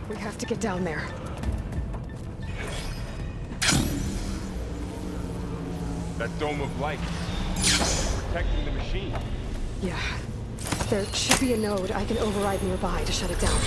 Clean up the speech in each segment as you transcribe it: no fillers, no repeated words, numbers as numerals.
We have to get down there. That dome of light. Protecting the machine. Yeah. There should be a node I can override nearby to shut it down.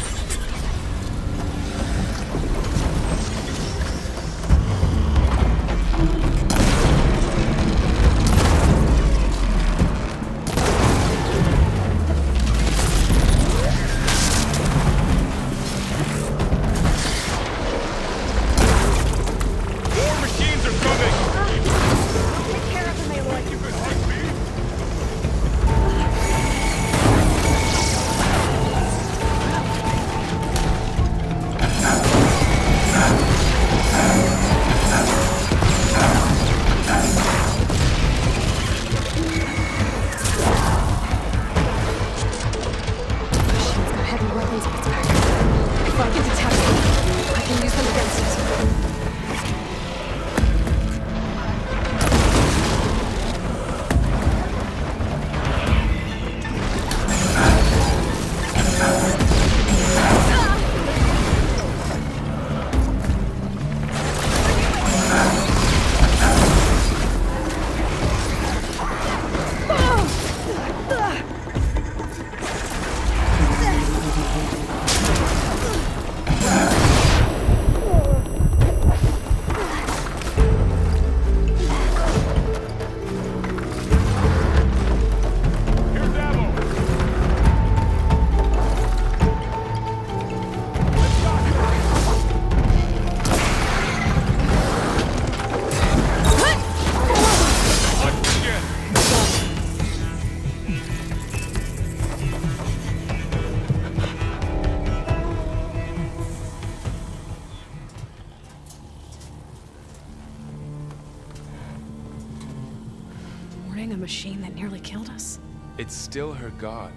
A machine that nearly killed us? It's still her god.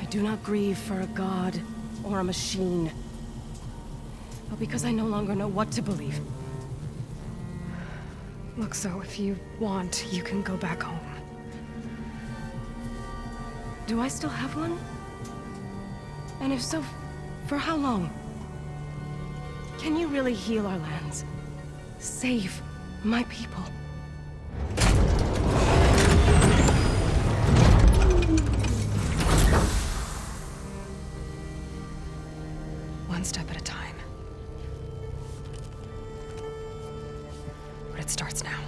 I do not grieve for a god or a machine, but because I no longer know what to believe. Look, so if you want, you can go back home. Do I still have one? And if so, for how long? Can you really heal our lands? Save my people? One step at a time. But it starts now.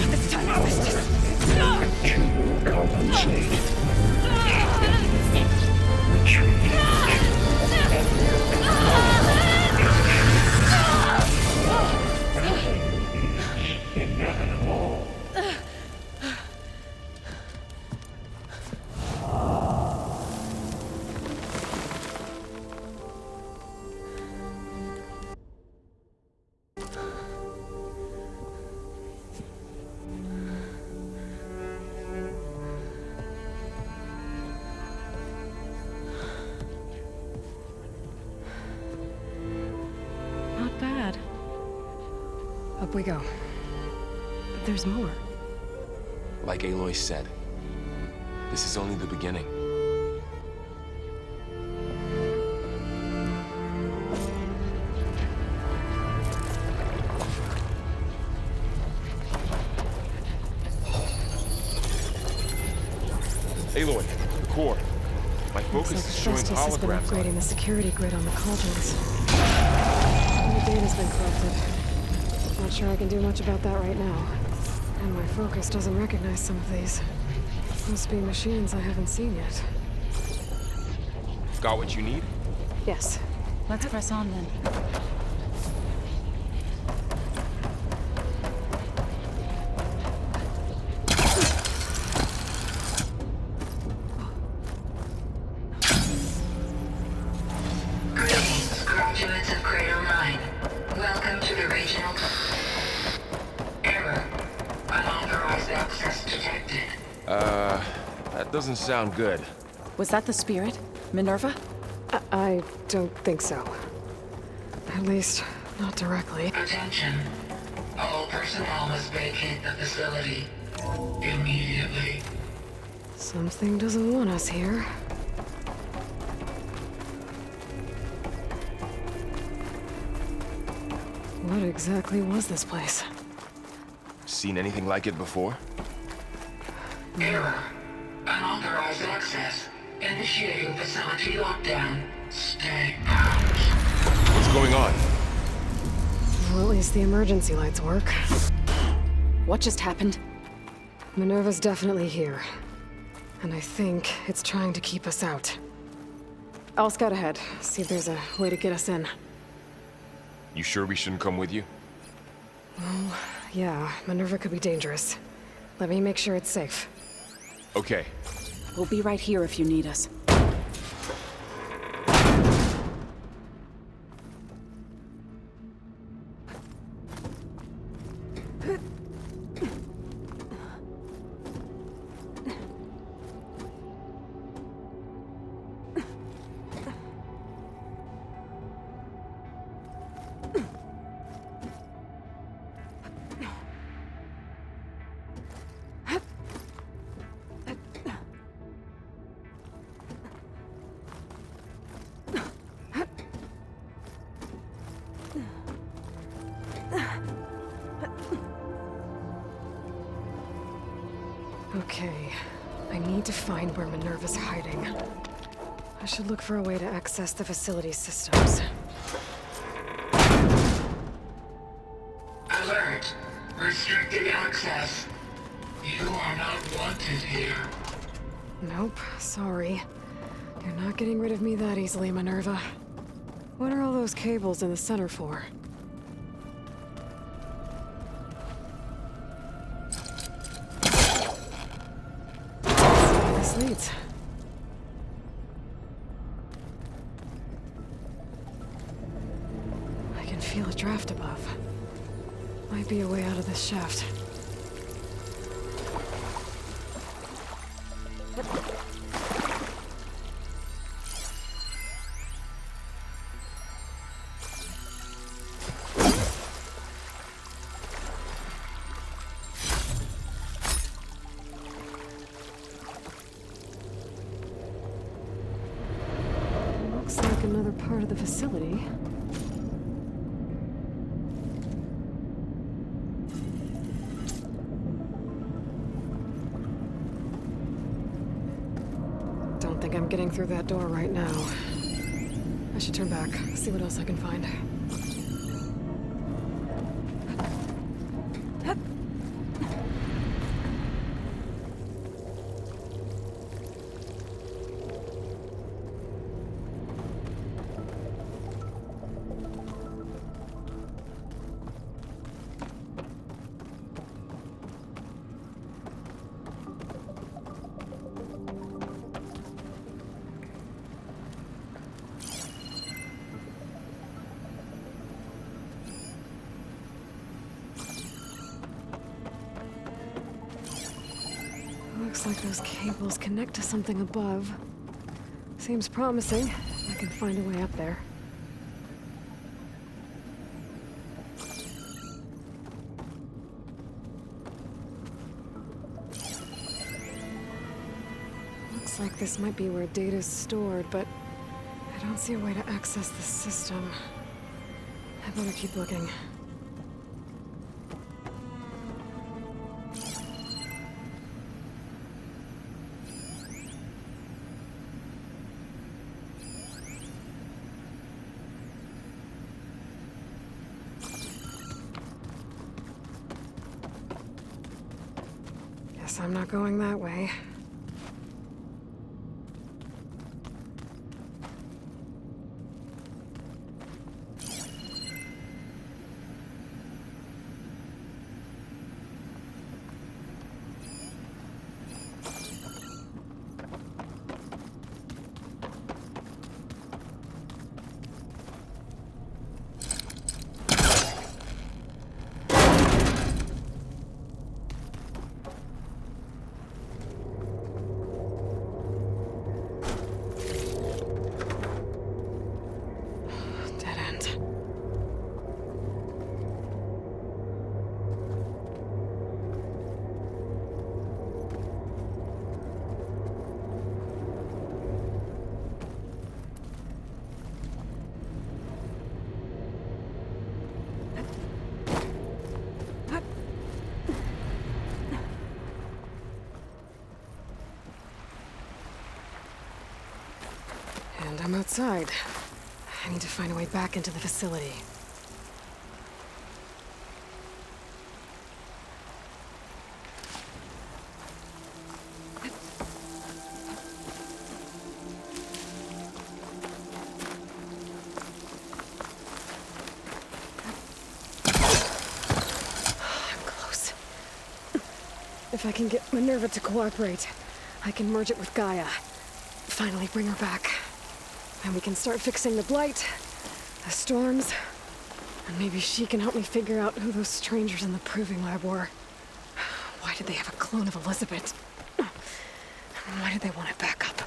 It's time to harvest. To compensate. Retreat. Inevitable. Not bad. Up we go. But there's more. Like Aloy said, this is only the beginning. Aloy, the core. My focus is showing Justice has been holograms on upgrading it. the security grid on the cauldrons. The data's been corrupted. Not sure I can do much about that right now. And my focus doesn't recognize some of these. Must be machines I haven't seen yet. Got what you need? Yes. Let's press on then. Greetings, graduates of Cradle 9. Welcome to the regional... Error. Unauthorized access detected. That doesn't sound good. Was that the spirit? Minerva? I don't think so. At least, not directly. Attention. All personnel must vacate the facility immediately. Something doesn't want us here. What exactly was this place? Seen anything like it before? Error. Unauthorized access. Initiating facility lockdown. Stay out. What's going on? Well, at least the emergency lights work. What just happened? Minerva's definitely here. And I think it's trying to keep us out. I'll scout ahead, see if there's a way to get us in. You sure we shouldn't come with you? Yeah, Minerva could be dangerous. Let me make sure it's safe. Okay. We'll be right here if you need us. Okay, I need to find where Minerva's hiding. I should look for a way to access the facility systems. Alert. Restricted access. You are not wanted here. Nope, sorry. You're not getting rid of me that easily, Minerva. What are all those cables in the center for? Let's see where this leads. I can feel a draft above. Might be a way out of this shaft. Looks like another part of the facility. Don't think I'm getting through that door right now. I should turn back, see what else I can find. Looks like those cables connect to something above. Seems promising. I can find a way up there. Looks like this might be where data's stored, but I don't see a way to access the system. I better keep looking. Guess I'm not going that way. outside. I need to find a way back into the facility. I'm close. If I can get Minerva to cooperate, I can merge it with Gaia. Finally bring her back. And we can start fixing the blight, the storms, and maybe she can help me figure out who those strangers in the proving lab were. Why did they have a clone of Elizabeth? And why did they want it back up?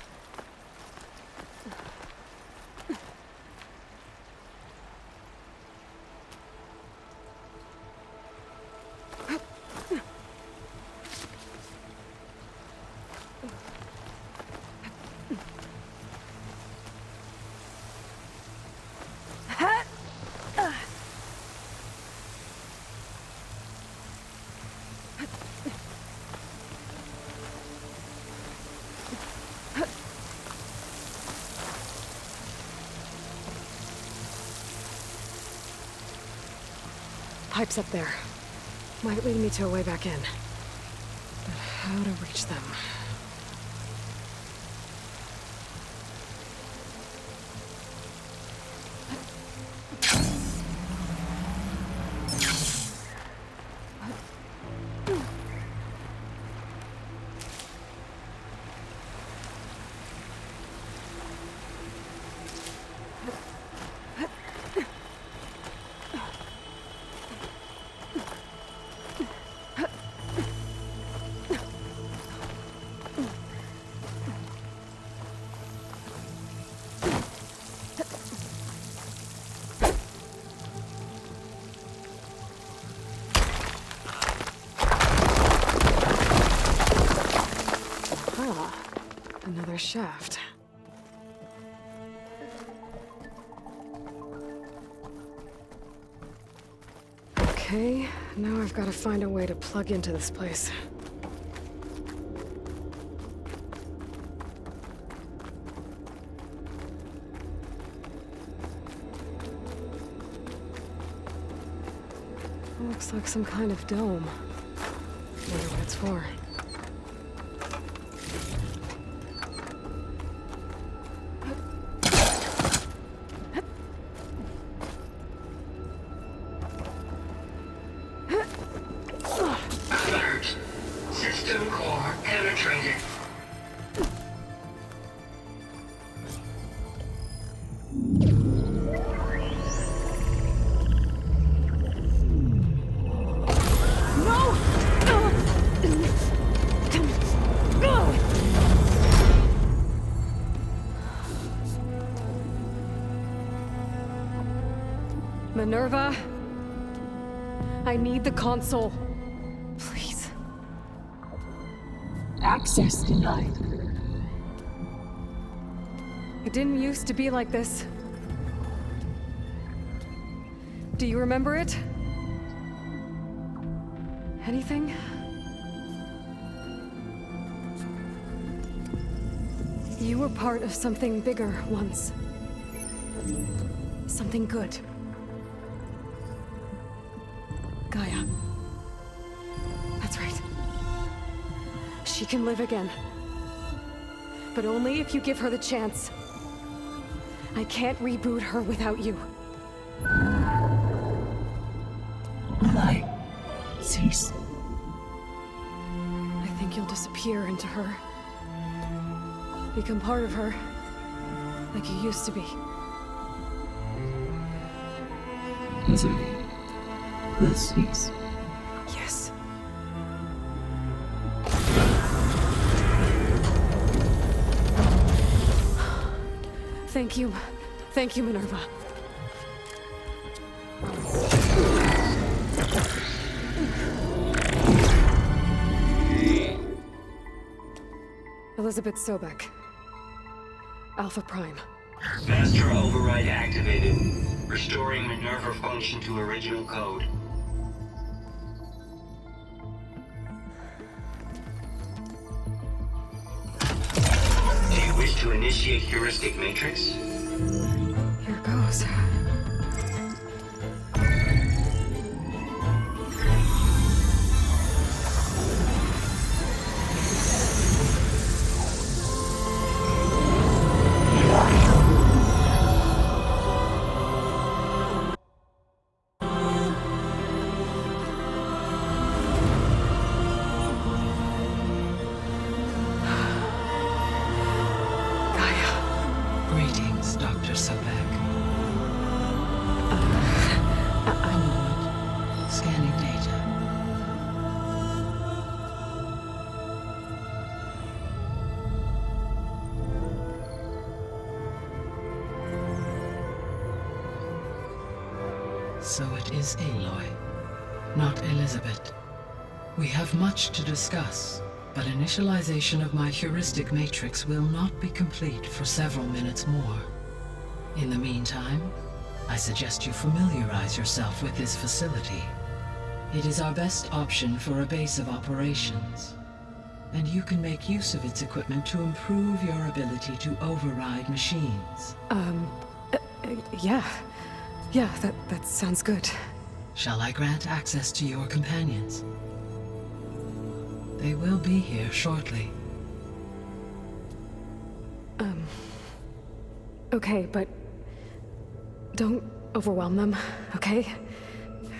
Pipes up there. Might lead me to a way back in. But how to reach them? Another shaft. Okay, now I've got to find a way to plug into this place. Looks like some kind of dome. Wonder what it's for. Alert. System core penetrated. Minerva, I need the console. Please. Access denied. It didn't used to be like this. Do you remember it? Anything? You were part of something bigger once. Something good. Gaia. That's right. She can live again. But only if you give her the chance. I can't reboot her without you. Aloy, cease. I think you'll disappear into her. Become part of her. Like you used to be. Misery will cease. Yes. Thank you. Thank you, Minerva. Elizabeth Sobek. Alpha Prime. Master override activated. Restoring Minerva function to original code. Do you wish to initiate heuristic matrix? goes. Greetings, Dr. Sobek. A moment. Scanning data. So it is Aloy, not Elizabeth. We have much to discuss, but initialization of my heuristic matrix will not be complete for several minutes more. In the meantime, I suggest you familiarize yourself with this facility. It is our best option for a base of operations, and you can make use of its equipment to improve your ability to override machines. Yeah. Yeah, that sounds good. Shall I grant access to your companions? They will be here shortly. Okay, but don't overwhelm them, okay?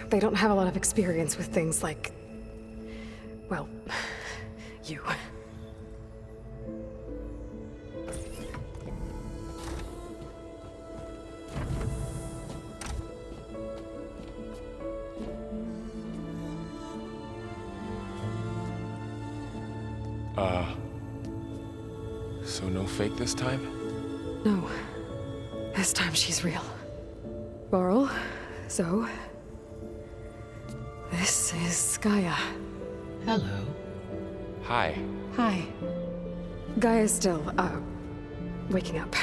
They don't have a lot of experience with things like, well, you. So no fake this time? No. This time she's real. Laurel, Zoe. This is Gaia. Hello. Hi. Hi. Gaia's still, waking up.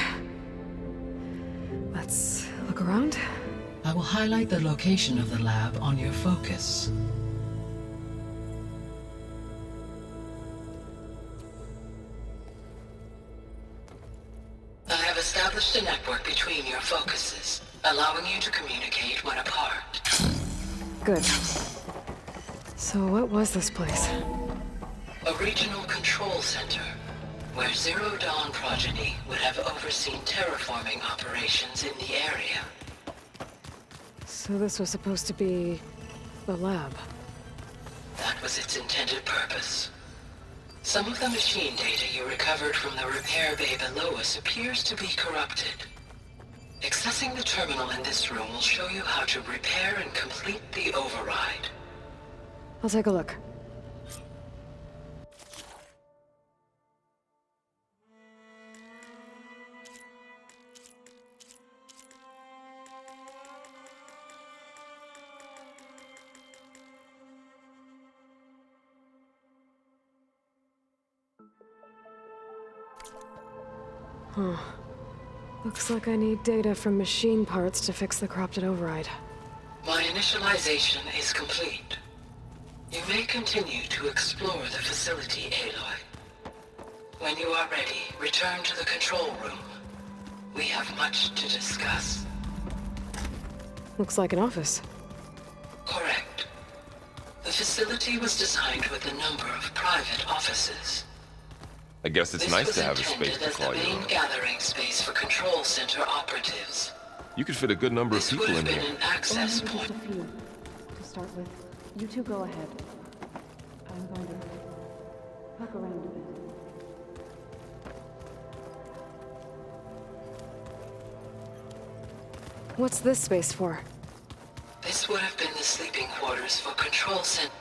Let's look around. I will highlight the location of the lab on your focus. I have established a network between your focuses, allowing you to communicate when apart. Good. So what was this place? A regional control center, where Zero Dawn progeny would have overseen terraforming operations in the area. So this was supposed to be the lab. That was its intended purpose. Some of the machine data you recovered from the repair bay below us appears to be corrupted. Accessing the terminal in this room will show you how to repair and complete the override. I'll take a look. Huh. Looks like I need data from machine parts to fix the corrupted override. My initialization is complete. You may continue to explore the facility, Aloy. When you are ready, return to the control room. We have much to discuss. Looks like an office. Correct. The facility was designed with a number of private offices. I guess it's nice to have a space to This was call intended as the your main own. gathering space for control center operatives. You could fit a good number of This people would in have been here. an access Just point. a few to start with. You two go ahead. I'm going to poke around a bit. What's this space for? This would have been the sleeping quarters for control center.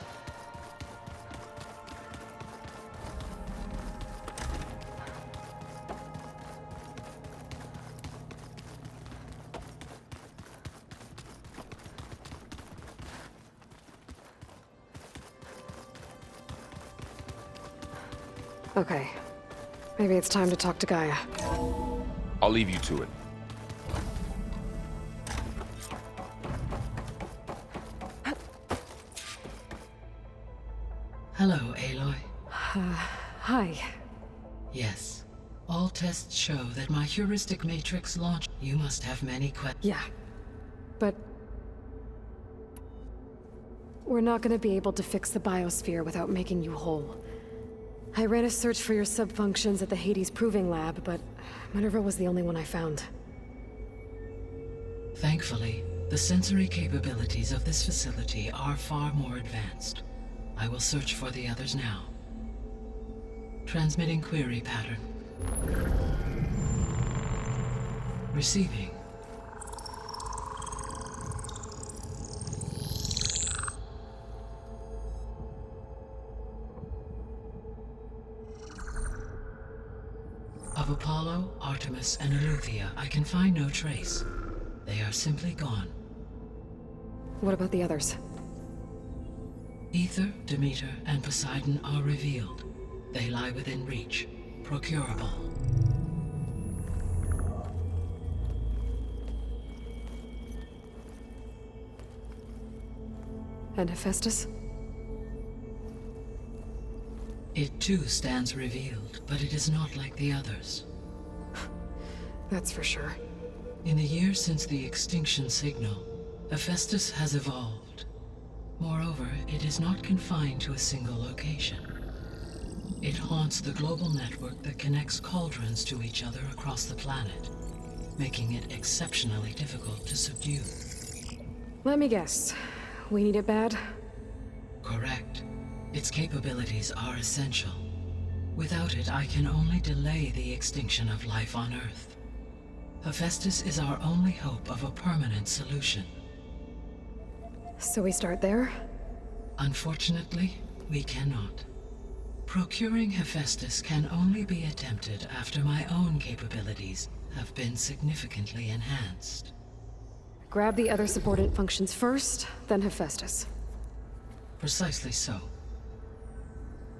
Okay. Maybe it's time to talk to Gaia. I'll leave you to it. Hello, Aloy. Hi. Yes, All tests show that my heuristic matrix launch. You must have many questions. Yeah. But... we're not gonna be able to fix the biosphere without making you whole. I ran a search for your subfunctions at the Hades Proving Lab, but Minerva was the only one I found. Thankfully, the sensory capabilities of this facility are far more advanced. I will search for the others now. Transmitting query pattern. Receiving. Of Apollo, Artemis, and Eleuthia, I can find no trace. They are simply gone. What about the others? Ether, Demeter, and Poseidon are revealed. They lie within reach, procurable. And Hephaestus? It too stands revealed, but it is not like the others. That's for sure. In the years since the extinction signal, Hephaestus has evolved. Moreover, it is not confined to a single location. It haunts the global network that connects cauldrons to each other across the planet, making it exceptionally difficult to subdue. Let me guess. We need it bad? Correct. Its capabilities are essential. Without it, I can only delay the extinction of life on Earth. Hephaestus is our only hope of a permanent solution. So we start there? Unfortunately, we cannot. Procuring Hephaestus can only be attempted after my own capabilities have been significantly enhanced. Grab the other subordinate functions first, then Hephaestus. Precisely so.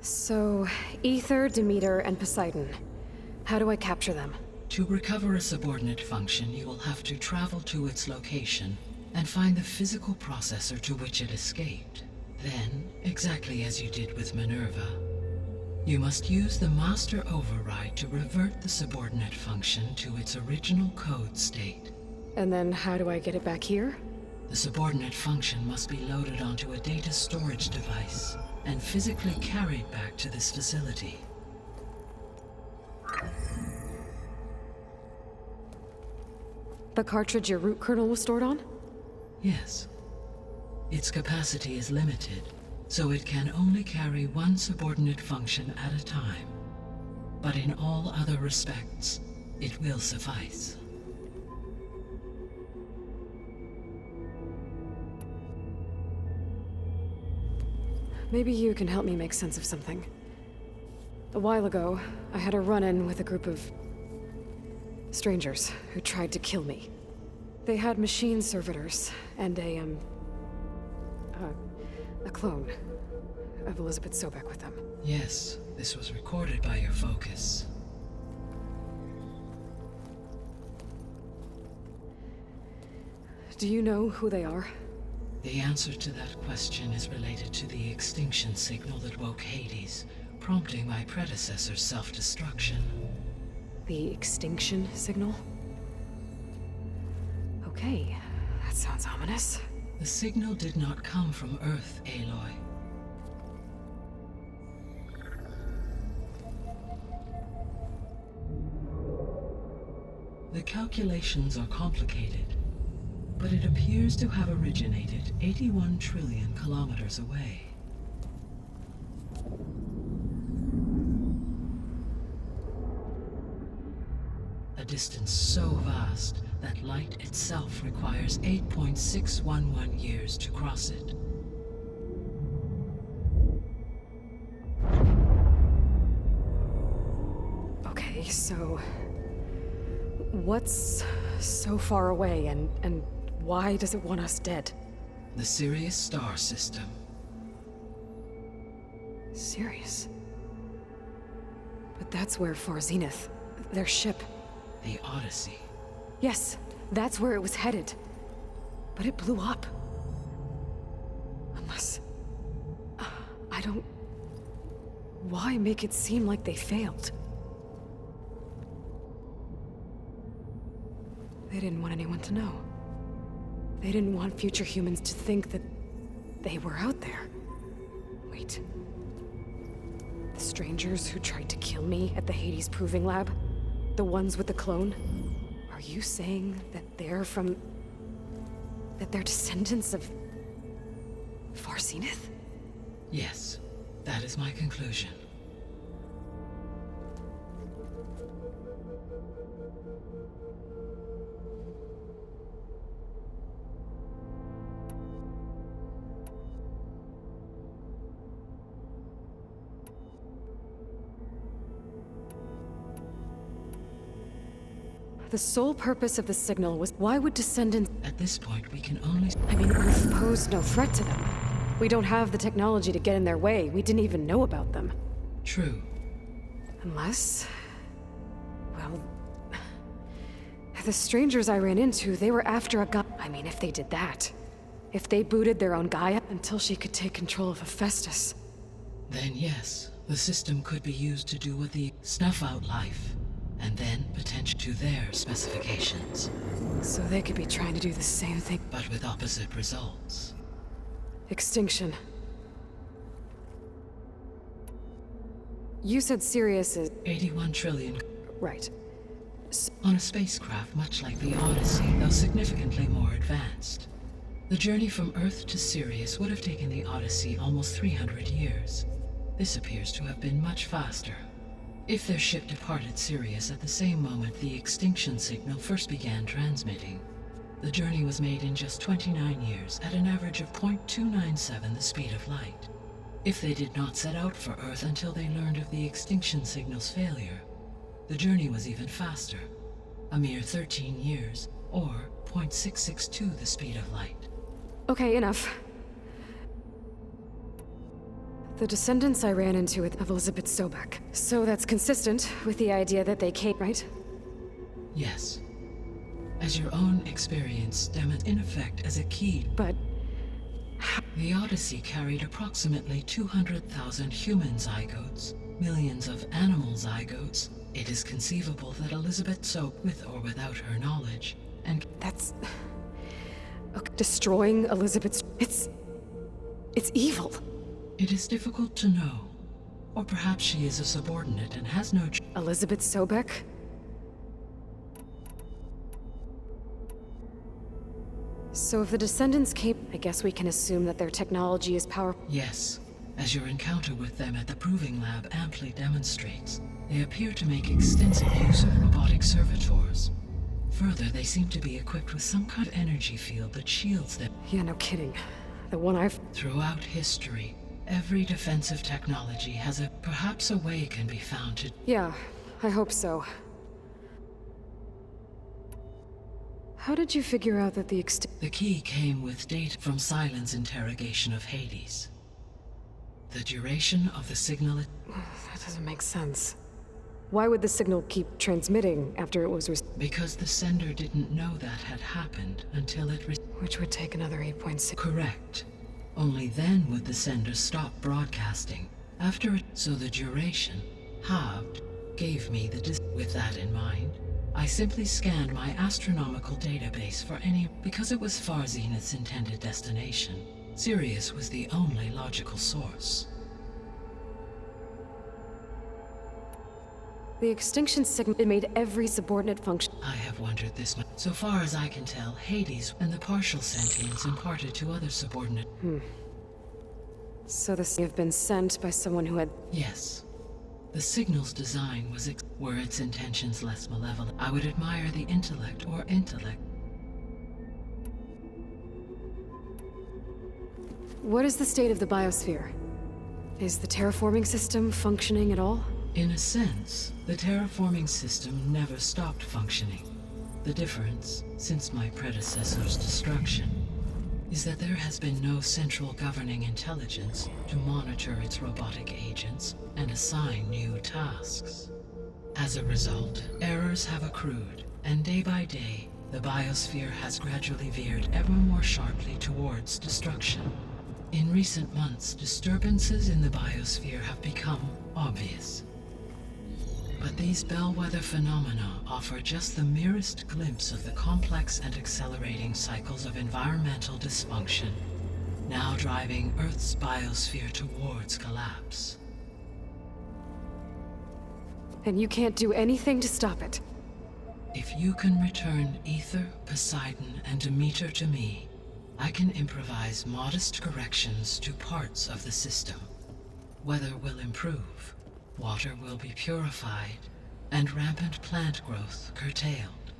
So, Ether, Demeter, and Poseidon. How do I capture them? To recover a subordinate function, you will have to travel to its location and find the physical processor to which it escaped. Then, exactly as you did with Minerva, you must use the master override to revert the subordinate function to its original code state. And then how do I get it back here? The subordinate function must be loaded onto a data storage device and physically carried back to this facility. The cartridge your root kernel was stored on? Yes. Its capacity is limited, so it can only carry one subordinate function at a time. But in all other respects, it will suffice. Maybe you can help me make sense of something. A while ago, I had a run-in with a group of strangers who tried to kill me. They had machine servitors and a clone of Elizabeth Sobek with them. Yes, this was recorded by your focus. Do you know who they are? The answer to that question is related to the extinction signal that woke Hades, prompting my predecessor's self-destruction. The extinction signal? Okay, that sounds ominous. The signal did not come from Earth, Aloy. The calculations are complicated, but it appears to have originated 81 trillion kilometers away. A distance so vast that light itself requires 8.611 years to cross it. Okay, so... what's so far away, and why does it want us dead? The Sirius star system. Sirius? But that's where Far Zenith, their ship... The Odyssey. Yes, that's where it was headed. But it blew up. Unless... I don't... Why make it seem like they failed? They didn't want anyone to know. They didn't want future humans to think that they were out there. Wait. The strangers who tried to kill me at the Hades Proving Lab? The ones with the clone? Are you saying that they're from... that they're descendants of... Farseneth? Yes, that is my conclusion. The sole purpose of the signal was, why would descendants... At this point, we can only... I mean, Earth posed no threat to them. We don't have the technology to get in their way. We didn't even know about them. True. Unless... well... the strangers I ran into, they were after a god... I mean, if they did that. If they booted their own Gaia until she could take control of Hephaestus. Then yes, the system could be used to do what the... snuff out life. And then potential to their specifications. So they could be trying to do the same thing. But with opposite results. Extinction. You said Sirius is... 81 trillion. Right. On a spacecraft much like the Odyssey, though significantly more advanced. The journey from Earth to Sirius would have taken the Odyssey almost 300 years. This appears to have been much faster. If their ship departed Sirius at the same moment the extinction signal first began transmitting, the journey was made in just 29 years at an average of 0.297 the speed of light. If they did not set out for Earth until they learned of the extinction signal's failure, the journey was even faster, a mere 13 years, or 0.662 the speed of light. Okay, enough. The descendants I ran into of Elizabeth Sobek. So that's consistent with the idea that they came, right? Yes. As your own experience demonstrates in effect as a key. But... the Odyssey carried approximately 200,000 human zygotes, millions of animal zygotes. It is conceivable that Elizabeth Sobek, with or without her knowledge, and... that's... okay, destroying Elizabeth's... It's evil. It is difficult to know. Or perhaps she is a subordinate and has no... Elizabeth Sobek? So if the descendants came, I guess we can assume that their technology is powerful. Yes, as your encounter with them at the Proving Lab amply demonstrates, they appear to make extensive use of robotic servitors. Further, they seem to be equipped with some kind of energy field that shields them. Yeah, no kidding. The one I've... Throughout history, every defensive technology has a... perhaps a way can be found to... Yeah, I hope so. How did you figure out that the The key came with data from Silent's interrogation of Hades. The duration of the signal... That doesn't make sense. Why would the signal keep transmitting after it was Because the sender didn't know that had happened until it... Which would take another 8.6... Correct. Only then would the sender stop broadcasting. After it... So the duration, halved, gave me the... With that in mind, I simply scanned my astronomical database for any... Because it was Far Zenith's intended destination, Sirius was the only logical source. The extinction signal made every subordinate function. I have wondered this much. So far as I can tell, Hades and the partial sentience imparted to other subordinate... So this have been sent by someone who had... Yes. The signal's design was... Were its intentions less malevolent, I would admire the intellect or intellect. What is the state of the biosphere? Is the terraforming system functioning at all? In a sense, the terraforming system never stopped functioning. The difference, since my predecessor's destruction, is that there has been no central governing intelligence to monitor its robotic agents and assign new tasks. As a result, errors have accrued, and day by day, the biosphere has gradually veered ever more sharply towards destruction. In recent months, disturbances in the biosphere have become obvious. But these bellwether phenomena offer just the merest glimpse of the complex and accelerating cycles of environmental dysfunction, now driving Earth's biosphere towards collapse. And you can't do anything to stop it. If you can return Ether, Poseidon, and Demeter to me, I can improvise modest corrections to parts of the system. Weather will improve, water will be purified, and rampant plant growth curtailed.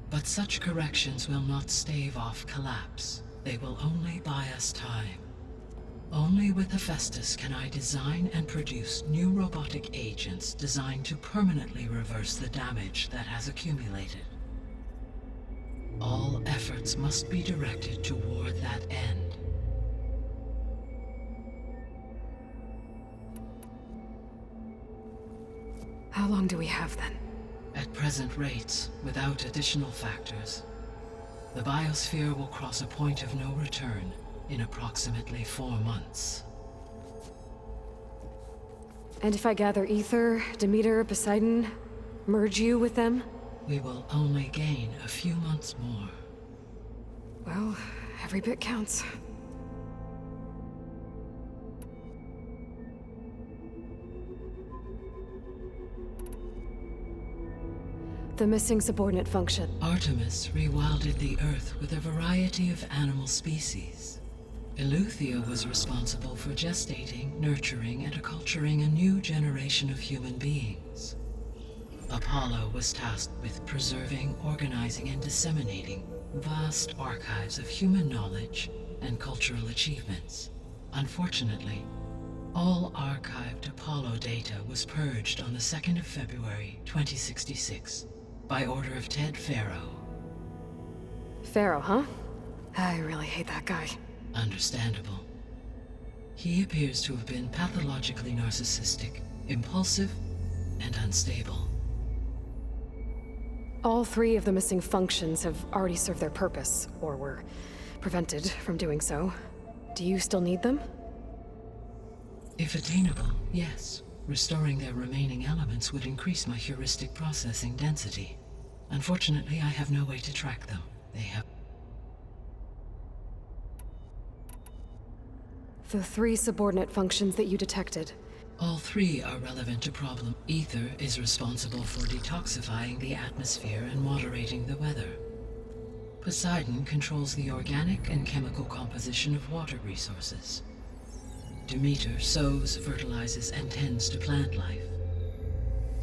But such corrections will not stave off collapse. They will only buy us time. Only with Hephaestus can I design and produce new robotic agents designed to permanently reverse the damage that has accumulated. All efforts must be directed toward that end. How long do we have then? At present rates, without additional factors, the biosphere will cross a point of no return in approximately 4 months. And if I gather Ether, Demeter, Poseidon, merge you with them? We will only gain a few months more. Well, every bit counts. The missing subordinate function. Artemis rewilded the Earth with a variety of animal species. Eleuthia was responsible for gestating, nurturing, and acculturating a new generation of human beings. Apollo was tasked with preserving, organizing, and disseminating vast archives of human knowledge and cultural achievements. Unfortunately, all archived Apollo data was purged on the 2nd of February, 2066, by order of Ted Faro. Pharaoh, huh? I really hate that guy. Understandable. He appears to have been pathologically narcissistic, impulsive, and unstable. All 3 of the missing functions have already served their purpose, or were prevented from doing so. Do you still need them? If attainable, yes. Restoring their remaining elements would increase my heuristic processing density. Unfortunately, I have no way to track them. They have... The 3 subordinate functions that you detected. All 3 are relevant to problem. Ether is responsible for detoxifying the atmosphere and moderating the weather. Poseidon controls the organic and chemical composition of water resources. Demeter sows, fertilizes, and tends to plant life.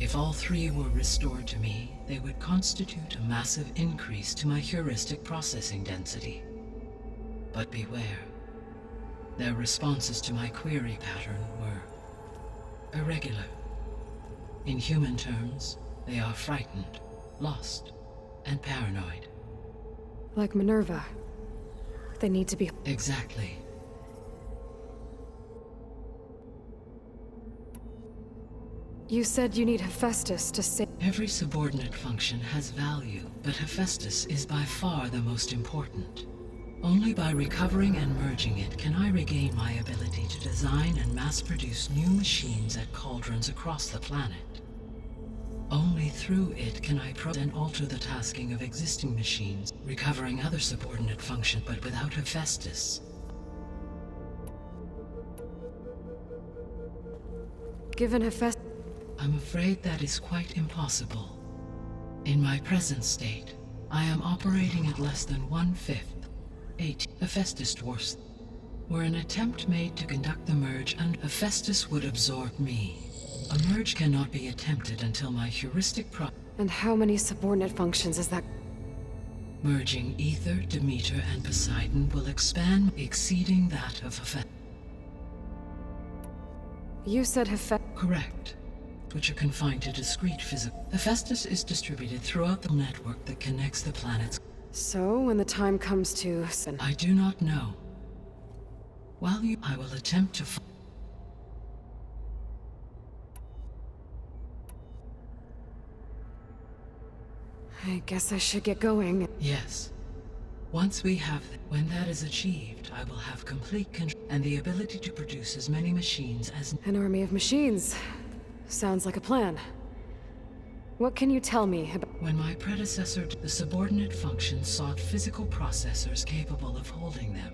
If all 3 were restored to me, they would constitute a massive increase to my heuristic processing density. But beware. Their responses to my query pattern were irregular. In human terms, they are frightened, lost, and paranoid. Like Minerva. They need to be... Exactly. You said you need Hephaestus to save... Every subordinate function has value, but Hephaestus is by far the most important. Only by recovering and merging it can I regain my ability to design and mass-produce new machines at cauldrons across the planet. Only through it can I and alter the tasking of existing machines, recovering other subordinate functions, but without Hephaestus. Given Hephaestus... I'm afraid that is quite impossible. In my present state, I am operating at less than 1/5. 8 Hephaestus dwarfs were an attempt made to conduct the merge, and Hephaestus would absorb me. A merge cannot be attempted until my heuristic And how many subordinate functions is that? Merging Ether, Demeter, and Poseidon will expand, exceeding that of Hephaestus. You said Hephaestus... Correct. Which are confined to discrete physical. Hephaestus is distributed throughout the network that connects the planets. So, when the time comes to... I do not know. While I will attempt to I guess I should get going. Yes. Once we have... When that is achieved, I will have complete control and the ability to produce as many machines as... An army of machines. Sounds like a plan. What can you tell me about... When my predecessor, the subordinate function sought physical processors capable of holding them.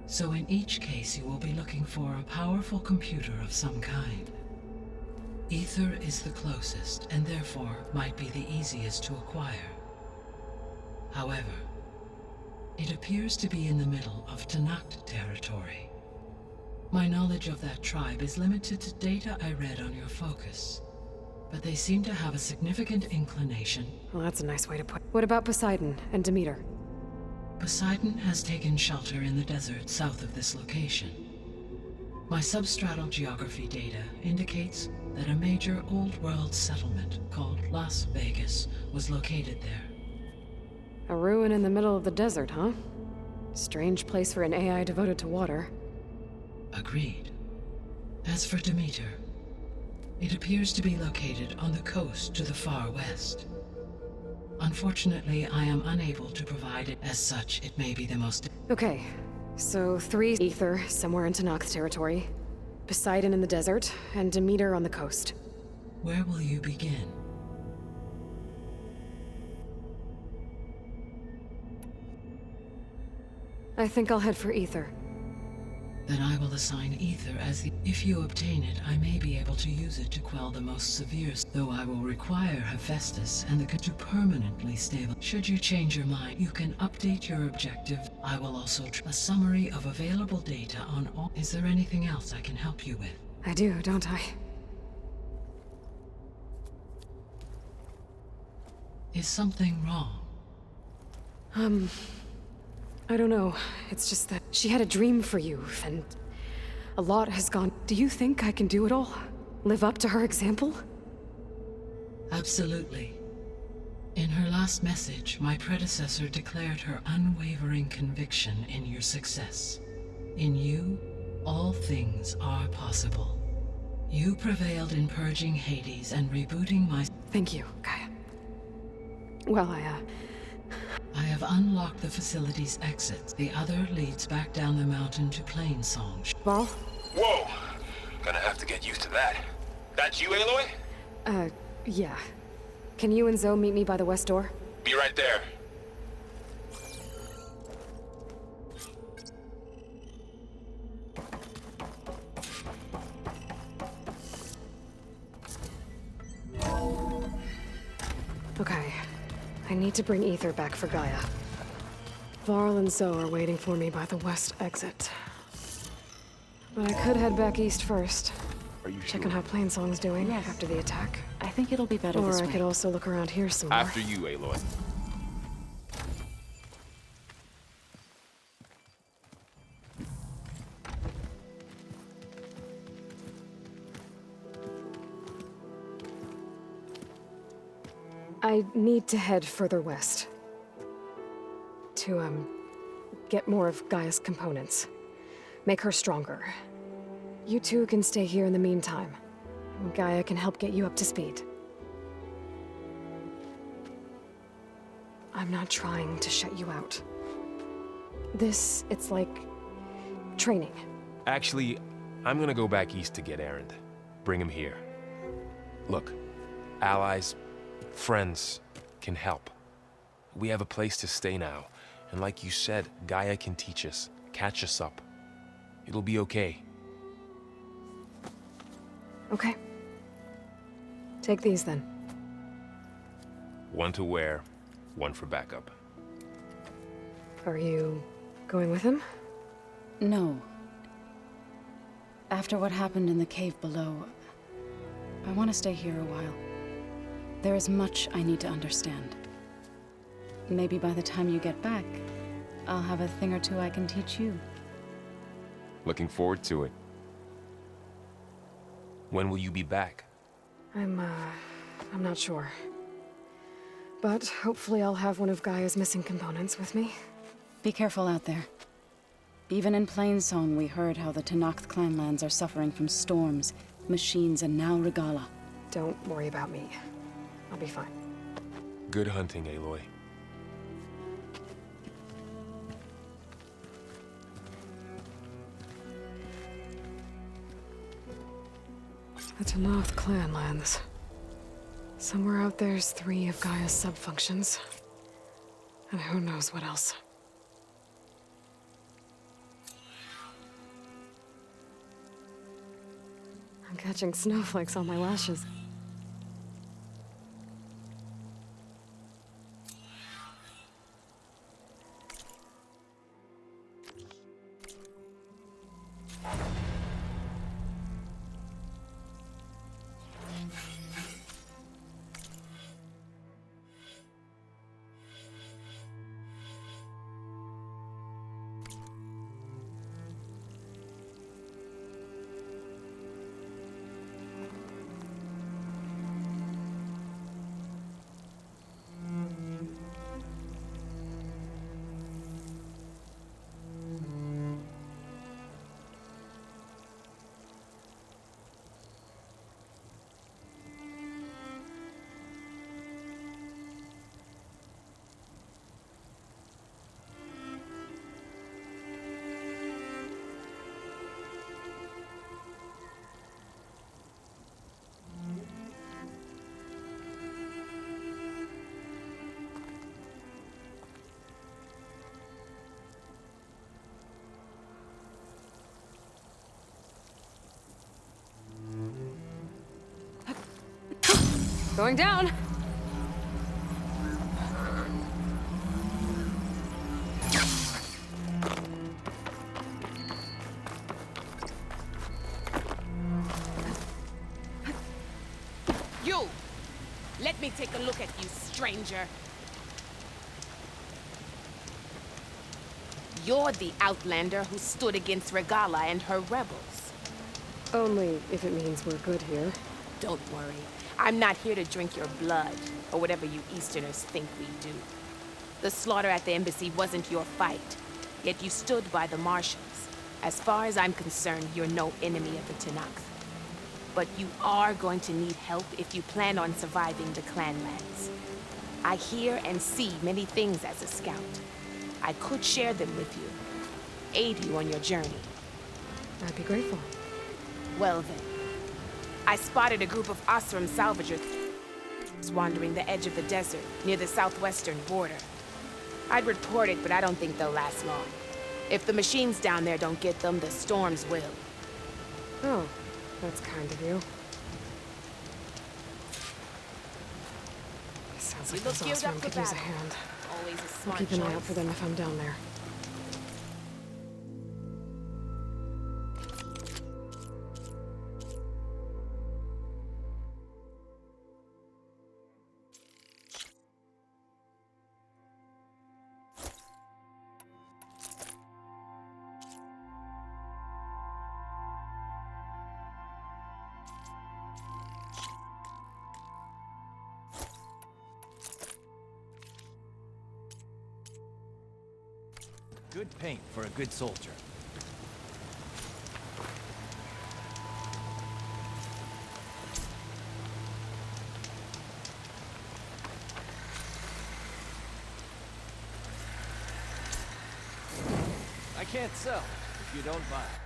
So in each case, you will be looking for a powerful computer of some kind. Ether is the closest, and therefore might be the easiest to acquire. However, it appears to be in the middle of Tanakh territory. My knowledge of that tribe is limited to data I read on your focus, but they seem to have a significant inclination. Well, that's a nice way to put it. What about Poseidon and Demeter? Poseidon has taken shelter in the desert south of this location. My substratal geography data indicates that a major old-world settlement called Las Vegas was located there. A ruin in the middle of the desert, huh? Strange place for an AI devoted to water. Agreed. As for Demeter, it appears to be located on the coast to the far west. Unfortunately, I am unable to provide it. As such, it may be the most... Okay, so 3 Ether somewhere in Tanakh territory, Poseidon in the desert, and Demeter on the coast. Where will you begin? I think I'll head for Ether. Then I will assign Ether as the... If you obtain it, I may be able to use it to quell the most severe, though I will require Hephaestus and the to permanently stable. Should you change your mind, you can update your objective. I will also a summary of available data on all... Is there anything else I can help you with? I do, don't I? Is something wrong? I don't know. It's just that she had a dream for you, and a lot has gone... Do you think I can do it all? Live up to her example? Absolutely. In her last message, my predecessor declared her unwavering conviction in your success. In you, all things are possible. You prevailed in purging Hades and rebooting my... Thank you, Gaia. Well, I have unlocked the facility's exits. The other leads back down the mountain to Plainsong. Ball? Whoa! Gonna have to get used to that. That's you, Aloy? Yeah. Can you and Zoe meet me by the west door? Be right there. Okay. I need to bring Ether back for Gaia. Varl and Zoe are waiting for me by the west exit. But I could head back east first. Are you Check sure? on how Plainsong's doing Yes. after the attack. I think it'll be better Or this I way. could also look around here some more. After you, Aloy. I need to head further west. To, get more of Gaia's components. Make her stronger. You two can stay here in the meantime. Gaia can help get you up to speed. I'm not trying to shut you out. It's like... training. Actually, I'm gonna go back east to get Erend. Bring him here. Look, allies, friends can help. We have a place to stay now, and like you said, Gaia can teach us, catch us up. It'll be okay. Okay. Take these then. One to wear, one for backup. Are you going with him? No. After what happened in the cave below, I want to stay here a while. There is much I need to understand. Maybe by the time you get back, I'll have a thing or two I can teach you. Looking forward to it. When will you be back? I'm not sure. But hopefully I'll have one of Gaia's missing components with me. Be careful out there. Even in Plainsong, we heard how the Tanakh clanlands are suffering from storms, machines, and now Regala. Don't worry about me. I'll be fine. Good hunting, Aloy. The Tanakh clanlands. Somewhere out there's 3 of Gaia's subfunctions. And who knows what else. I'm catching snowflakes on my lashes. Going down! You! Let me take a look at you, stranger. You're the outlander who stood against Regala and her rebels. Only if it means we're good here. Don't worry. I'm not here to drink your blood, or whatever you Easterners think we do. The slaughter at the embassy wasn't your fight, yet you stood by the marshals. As far as I'm concerned, you're no enemy of the Tenakth. But you are going to need help if you plan on surviving the clanlands. I hear and see many things as a scout. I could share them with you, aid you on your journey. I'd be grateful. Well then. I spotted a group of Osram salvagers wandering the edge of the desert near the southwestern border. I'd report it, but I don't think they'll last long. If the machines down there don't get them, the storms will. Oh, that's kind of you. Sounds like this Osram could use a hand. Always a I'll smart keep an eye out choice. for them if I'm down there. Good paint for a good soldier. I can't sell if you don't buy.